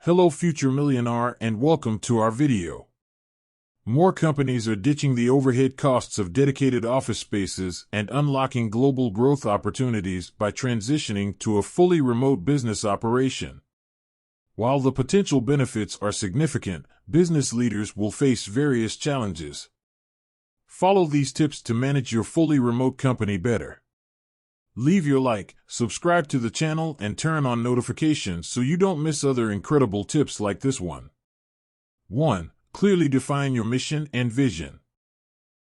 Hello future millionaire and welcome to our video. More companies are ditching the overhead costs of dedicated office spaces and unlocking global growth opportunities by transitioning to a fully remote business operation. While the potential benefits are significant, business leaders will face various challenges. Follow these tips to manage your fully remote company better. Leave your like, subscribe to the channel, and turn on notifications so you don't miss other incredible tips like this one. 1. Clearly define your mission and vision.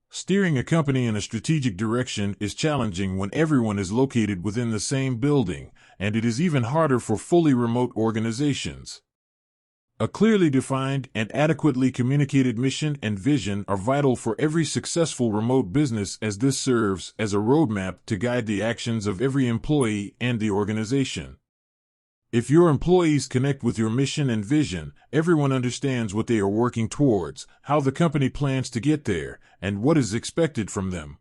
Steering a company in a strategic direction is challenging when everyone is located within the same building, and it is even harder for fully remote organizations. A clearly defined and adequately communicated mission and vision are vital for every successful remote business, as this serves as a roadmap to guide the actions of every employee and the organization. If your employees connect with your mission and vision, everyone understands what they are working towards, how the company plans to get there, and what is expected from them.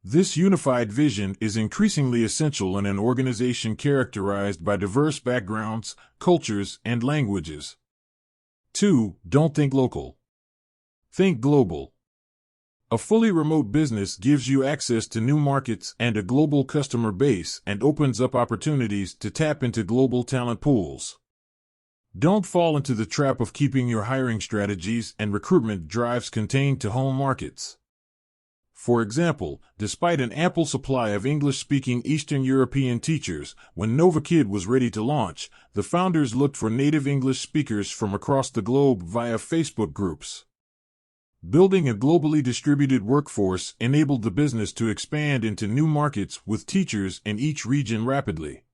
This unified vision is increasingly essential in an organization characterized by diverse backgrounds, cultures, and languages. 2. Don't think local. Think global. A fully remote business gives you access to new markets and a global customer base and opens up opportunities to tap into global talent pools. Don't fall into the trap of keeping your hiring strategies and recruitment drives contained to home markets. For example, despite an ample supply of English-speaking Eastern European teachers, when NovaKid was ready to launch, the founders looked for native English speakers from across the globe via Facebook groups. Building a globally distributed workforce enabled the business to expand into new markets with teachers in each region rapidly.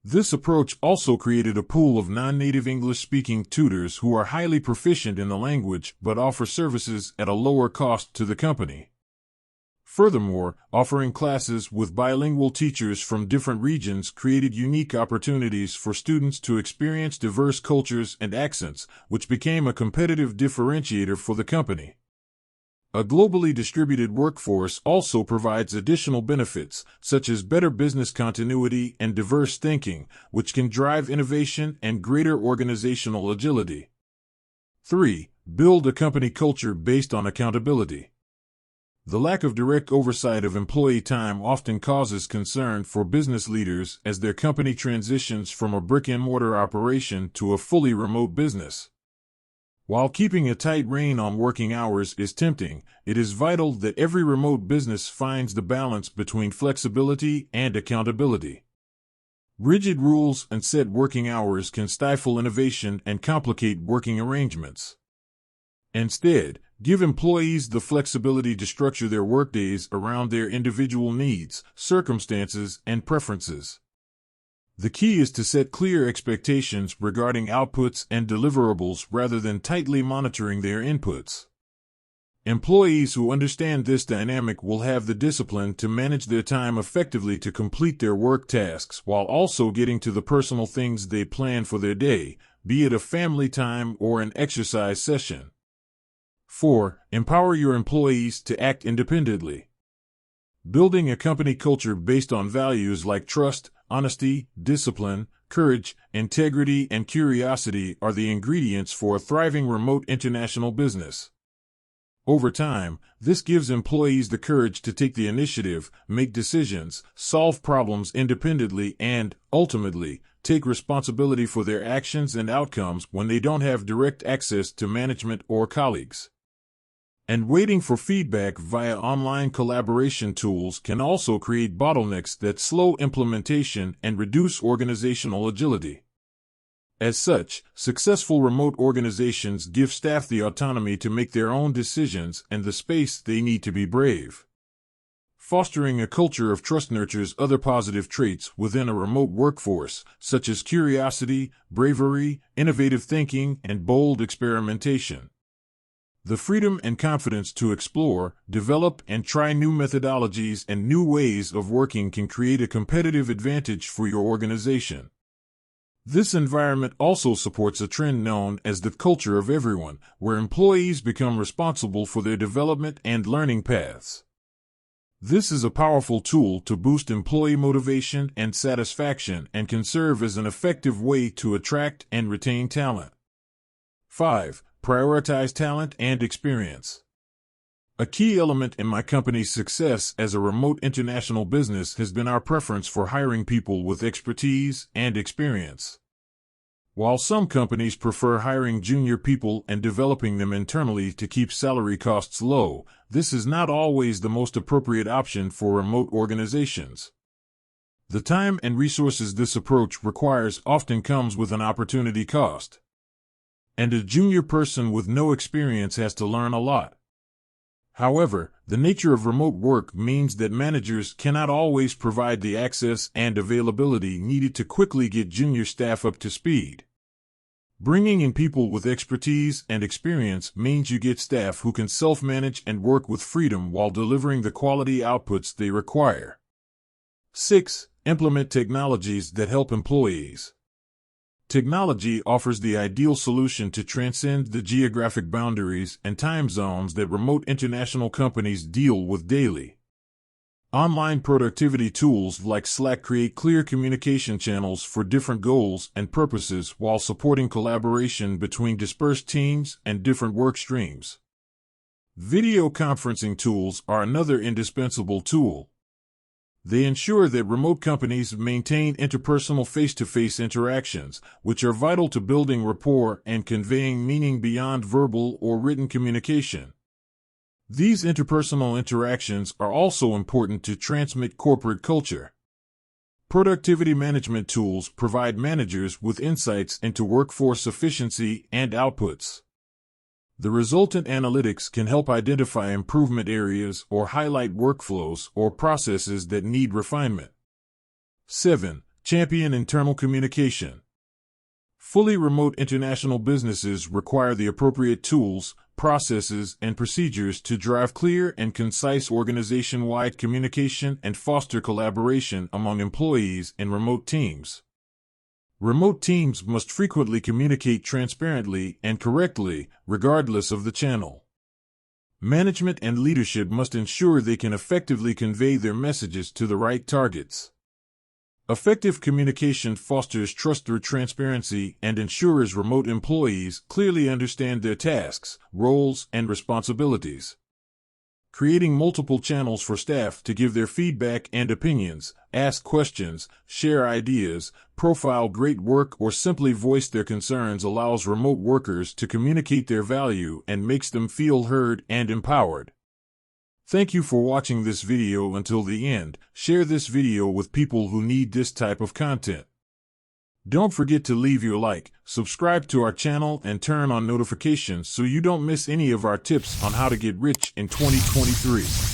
This approach also created a pool of non-native English-speaking tutors who are highly proficient in the language but offer services at a lower cost to the company. Furthermore, offering classes with bilingual teachers from different regions created unique opportunities for students to experience diverse cultures and accents, which became a competitive differentiator for the company. A globally distributed workforce also provides additional benefits, such as better business continuity and diverse thinking, which can drive innovation and greater organizational agility. 3. Build a company culture based on accountability. The lack of direct oversight of employee time often causes concern for business leaders as their company transitions from a brick-and-mortar operation to a fully remote business. While keeping a tight rein on working hours is tempting, it is vital that every remote business finds the balance between flexibility and accountability. Rigid rules and set working hours can stifle innovation and complicate working arrangements. Instead, give employees the flexibility to structure their workdays around their individual needs, circumstances, and preferences. The key is to set clear expectations regarding outputs and deliverables rather than tightly monitoring their inputs. Employees who understand this dynamic will have the discipline to manage their time effectively to complete their work tasks while also getting to the personal things they plan for their day, be it a family time or an exercise session. 4. Empower your employees to act independently. Building a company culture based on values like trust, honesty, discipline, courage, integrity, and curiosity are the ingredients for a thriving remote international business. Over time, this gives employees the courage to take the initiative, make decisions, solve problems independently, and, ultimately, take responsibility for their actions and outcomes when they don't have direct access to management or colleagues. And waiting for feedback via online collaboration tools can also create bottlenecks that slow implementation and reduce organizational agility. As such, successful remote organizations give staff the autonomy to make their own decisions and the space they need to be brave. Fostering a culture of trust nurtures other positive traits within a remote workforce, such as curiosity, bravery, innovative thinking, and bold experimentation. The freedom and confidence to explore, develop, and try new methodologies and new ways of working can create a competitive advantage for your organization. This environment also supports a trend known as the culture of everyone, where employees become responsible for their development and learning paths. This is a powerful tool to boost employee motivation and satisfaction and can serve as an effective way to attract and retain talent. 5. Prioritize talent and experience. A key element in my company's success as a remote international business has been our preference for hiring people with expertise and experience. While some companies prefer hiring junior people and developing them internally to keep salary costs low, this is not always the most appropriate option for remote organizations. The time and resources this approach requires often comes with an opportunity cost. And a junior person with no experience has to learn a lot. However, the nature of remote work means that managers cannot always provide the access and availability needed to quickly get junior staff up to speed. Bringing in people with expertise and experience means you get staff who can self-manage and work with freedom while delivering the quality outputs they require. 6. Implement technologies that help employees. Technology offers the ideal solution to transcend the geographic boundaries and time zones that remote international companies deal with daily. Online productivity tools like Slack create clear communication channels for different goals and purposes while supporting collaboration between dispersed teams and different work streams. Video conferencing tools are another indispensable tool. They ensure that remote companies maintain interpersonal face-to-face interactions, which are vital to building rapport and conveying meaning beyond verbal or written communication. These interpersonal interactions are also important to transmit corporate culture. Productivity management tools provide managers with insights into workforce efficiency and outputs. The resultant analytics can help identify improvement areas or highlight workflows or processes that need refinement. 7. Champion internal communication. Fully remote international businesses require the appropriate tools, processes, and procedures to drive clear and concise organization-wide communication and foster collaboration among employees in remote teams. Remote teams must frequently communicate transparently and correctly, regardless of the channel. Management and leadership must ensure they can effectively convey their messages to the right targets. Effective communication fosters trust through transparency and ensures remote employees clearly understand their tasks, roles, and responsibilities. Creating multiple channels for staff to give their feedback and opinions, ask questions, share ideas, profile great work, or simply voice their concerns allows remote workers to communicate their value and makes them feel heard and empowered. Thank you for watching this video until the end. Share this video with people who need this type of content. Don't forget to leave your like, subscribe to our channel, and turn on notifications so you don't miss any of our tips on how to get rich in 2023.